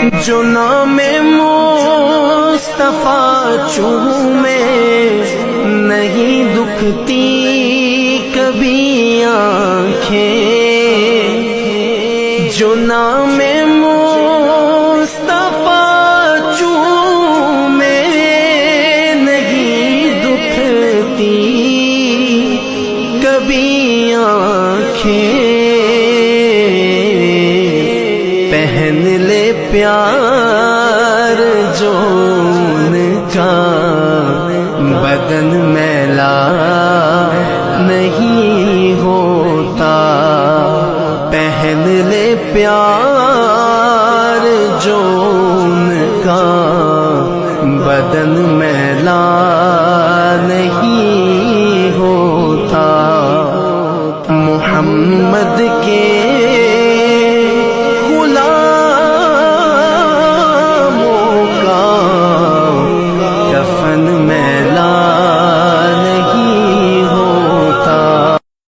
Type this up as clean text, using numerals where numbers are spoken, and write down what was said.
جو نام مصطفیٰ چومے نہیں دکھتی کبھی آنکھیں، جو نام مصطفیٰ چومے نہیں دکھتی کبھی آنکھیں، پہن لے پیار جو ان کا بدن میلا نہیں ہوتا، پہن لے پیار جو ان کا بدن